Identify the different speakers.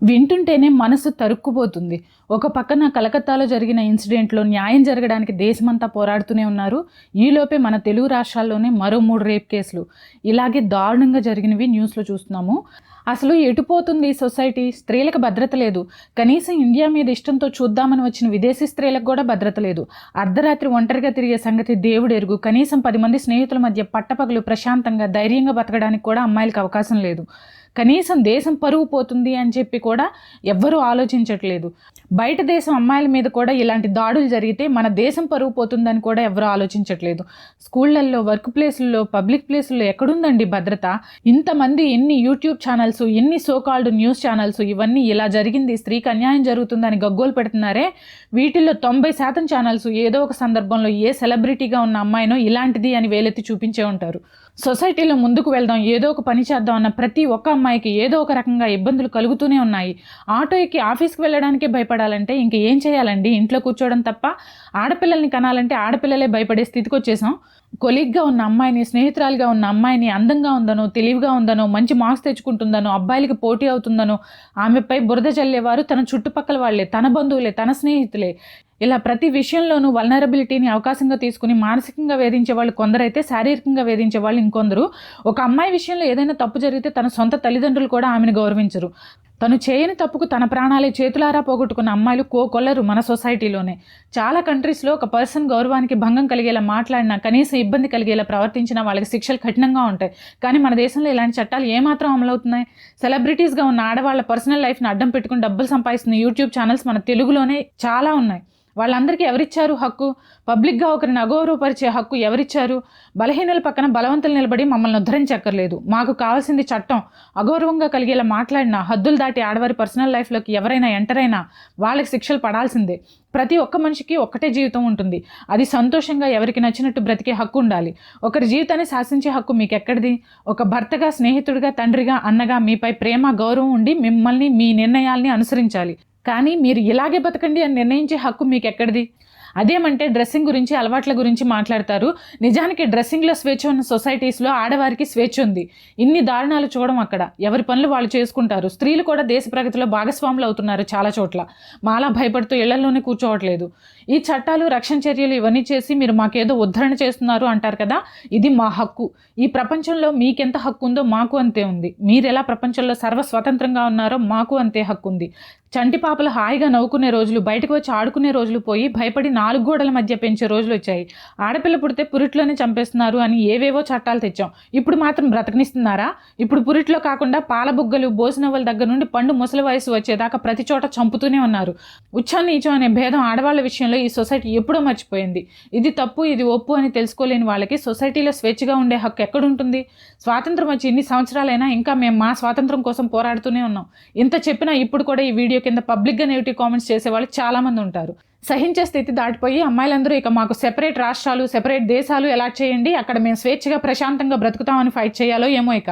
Speaker 1: వింటుంటేనే మనసు తరుక్కుపోతుంది. ఒక పక్కన కలకత్తాలో జరిగిన ఇన్సిడెంట్లో న్యాయం జరగడానికి దేశమంతా పోరాడుతూనే ఉన్నారు. ఈలోపే మన తెలుగు రాష్ట్రాల్లోనే మరో 3 రేప్ కేసులు ఇలాగే దారుణంగా జరిగినవి న్యూస్లో చూస్తున్నాము. అసలు ఎటుపోతుంది ఈ సొసైటీ? స్త్రీలకు భద్రత లేదు. కనీసం ఇండియా మీద ఇష్టంతో చూద్దామని వచ్చిన విదేశీ స్త్రీలకు కూడా భద్రత లేదు. అర్ధరాత్రి ఒంటరిగా తిరిగే సంగతి దేవుడెరుగు. కనీసం 10 మంది స్నేహితుల మధ్య పట్టపగలు ప్రశాంతంగా ధైర్యంగా బతకడానికి కూడా అమ్మాయిలకు అవకాశం లేదు. కనీసం దేశం పరువు పోతుంది అని చెప్పి కూడా ఎవ్వరూ ఆలోచించట్లేదు. బయట దేశం అమ్మాయిల మీద కూడా ఇలాంటి దాడులు జరిగితే మన దేశం పరువు పోతుందని కూడా ఎవరూ ఆలోచించట్లేదు. స్కూళ్ళల్లో, వర్క్ ప్లేసుల్లో, పబ్లిక్ ప్లేసుల్లో ఎక్కడుందండి భద్రత? ఇంతమంది ఎన్ని యూట్యూబ్ ఛానల్స్, ఎన్ని సోకాల్డ్ న్యూస్ ఛానల్స్ ఇవన్నీ ఇలా జరిగింది, స్త్రీకి అన్యాయం జరుగుతుందని గగ్గోలు పెడుతున్నారే, వీటిల్లో 90% ఛానల్స్ ఏదో ఒక సందర్భంలో ఏ సెలబ్రిటీగా ఉన్న అమ్మాయినో ఇలాంటిది అని వేలెత్తి చూపించే ఉంటారు. సొసైటీలో ముందుకు వెళ్దాం, ఏదో ఒక పని చేద్దాం అన్న ప్రతి ఒక్క అమ్మాయికి ఏదో ఒక రకంగా ఇబ్బందులు కలుగుతూనే ఉన్నాయి. ఆటో ఎక్కి ఆఫీస్కి వెళ్ళడానికే భయపడాలంటే ఇంక ఏం చేయాలండి? ఇంట్లో కూర్చోవడం తప్ప. ఆడపిల్లల్ని కనాలంటే ఆడపిల్లలే భయపడే స్థితికి వచ్చేసాం. కొలీగ్గా ఉన్న అమ్మాయిని, స్నేహితురాలుగా ఉన్న అమ్మాయిని అందంగా ఉందనో, తెలివిగా ఉందనో, మంచి మార్క్స్ తెచ్చుకుంటుందనో, అబ్బాయిలకి పోటీ అవుతుందనో ఆమెపై బురద చల్లేవారు తన చుట్టుపక్కల వాళ్ళే, తన బంధువులే, తన స్నేహితులే. ఇలా ప్రతి విషయంలోనూ వల్నరబిలిటీని అవకాశంగా తీసుకుని మానసికంగా వేధించే వాళ్ళు కొందరైతే, శారీరకంగా వేధించే వాళ్ళు ఇంకొందరు. ఒక అమ్మాయి విషయంలో ఏదైనా తప్పు జరిగితే తన సొంత తల్లిదండ్రులు కూడా ఆమెను గౌరవించరు. తను చేయని తప్పుకు తన ప్రాణాలే చేతులారా పోగొట్టుకున్న అమ్మాయిలు కోకొల్లరు మన సొసైటీలోనే. చాలా కంట్రీస్లో ఒక పర్సన్ గౌరవానికి భంగం కలిగేలా మాట్లాడినా, కనీసం ఇబ్బంది కలిగేలా ప్రవర్తించినా వాళ్ళకి శిక్షలు కఠినంగా ఉంటాయి. కానీ మన దేశంలో ఇలాంటి చట్టాలు ఏమాత్రం అమలవుతున్నాయి? సెలబ్రిటీస్గా ఉన్న ఆడవాళ్ళ పర్సనల్ లైఫ్ని అడ్డం పెట్టుకుని డబ్బులు సంపాదిస్తున్న యూట్యూబ్ ఛానల్స్ మన తెలుగులోనే చాలా ఉన్నాయి. వాళ్ళందరికీ ఎవరిచ్చారు హక్కు? పబ్లిక్గా ఒకరిని అగౌరవపరిచే హక్కు ఎవరిచ్చారు? బలహీనుల పక్కన బలవంతులు నిలబడి మమ్మల్ని ఉద్ధరించక్కర్లేదు. మాకు కావాల్సింది చట్టం. అగౌరవంగా కలిగేలా మాట్లాడినా, హద్దులు దాటి ఆడవారి పర్సనల్ లైఫ్లోకి ఎవరైనా ఎంటర్ అయినా వాళ్ళకి శిక్షలు పడాల్సిందే. ప్రతి ఒక్క మనిషికి ఒక్కటే జీవితం ఉంటుంది. అది సంతోషంగా ఎవరికి నచ్చినట్టు బ్రతికే హక్కు ఉండాలి. ఒకరి జీవితాన్ని శాసించే హక్కు మీకు ఎక్కడిది? ఒక భర్తగా, స్నేహితుడిగా, తండ్రిగా, అన్నగా మీపై ప్రేమ, గౌరవం ఉండి మిమ్మల్ని, మీ నిర్ణయాల్ని అనుసరించాలి. కానీ మీరు ఇలాగే బతకండి అని నిర్ణయించే హక్కు మీకు ఎక్కడిది? అదేమంటే డ్రెస్సింగ్ గురించి, అలవాట్ల గురించి మాట్లాడతారు. నిజానికి డ్రెస్సింగ్లో స్వేచ్ఛ ఉన్న సొసైటీస్లో ఆడవారికి స్వేచ్ఛ ఉంది. ఇన్ని దారుణాలు చూడడం అక్కడ. ఎవరి పనులు వాళ్ళు చేసుకుంటారు. స్త్రీలు కూడా దేశ ప్రగతిలో భాగస్వాములు అవుతున్నారు చాలా చోట్ల. మాలా భయపడుతూ ఇళ్లలోనే కూర్చోవట్లేదు. ఈ చట్టాలు, రక్షణ చర్యలు ఇవన్నీ చేసి మీరు మాకేదో ఉద్ధరణ చేస్తున్నారు అంటారు కదా, ఇది మా హక్కు. ఈ ప్రపంచంలో మీకెంత హక్కు ఉందో మాకు అంతే ఉంది. మీరు ఎలా ప్రపంచంలో సర్వస్వతంత్రంగా ఉన్నారో మాకు అంతే హక్కు ఉంది. చంటి పాపలు హాయిగా నవ్వుకునే రోజులు, బయటకు వచ్చి ఆడుకునే రోజులు పోయి భయపడి 4 గోడల మధ్య పెంచే రోజులు వచ్చాయి. ఆడపిల్ల పుడితే పురిట్లోనే చంపేస్తున్నారు అని ఏవేవో చట్టాలు తెచ్చాం. ఇప్పుడు మాత్రం బ్రతకనిస్తున్నారా? ఇప్పుడు పురిట్లో కాకుండా పాలబుగ్గలు, బోసినవ్వల దగ్గర నుండి పండు ముసలి వయసు వచ్చేదాకా ప్రతి చోట చంపుతూనే ఉన్నారు. ఉచ్చం నీచం అనే భేదం ఆడవాళ్ళ విషయంలో ఈ సొసైటీ ఎప్పుడో మర్చిపోయింది. ఇది తప్పు, ఇది ఒప్పు అని తెలుసుకోలేని వాళ్ళకి సొసైటీలో స్వేచ్ఛగా ఉండే హక్కు ఎక్కడుంటుంది? స్వాతంత్రం వచ్చి ఇన్ని సంవత్సరాలైనా ఇంకా మేము మా స్వాతంత్రం కోసం పోరాడుతూనే ఉన్నాం. ఇంత చెప్పినా ఇప్పుడు కూడా ఈ వీడియో కింద పబ్లిక్గా నెగిటివ్ కామెంట్స్ చేసేవాళ్ళు చాలామంది ఉంటారు. సహించే స్థితి దాటిపోయి అమ్మాయిలందరూ ఇక మాకు సెపరేట్ రాష్ట్రాలు, సెపరేట్ దేశాలు అలాట్ చేయండి, అక్కడ మేము స్వేచ్ఛగా ప్రశాంతంగా బ్రతుకుతామని ఫైట్ చేయాలో ఏమో ఇక.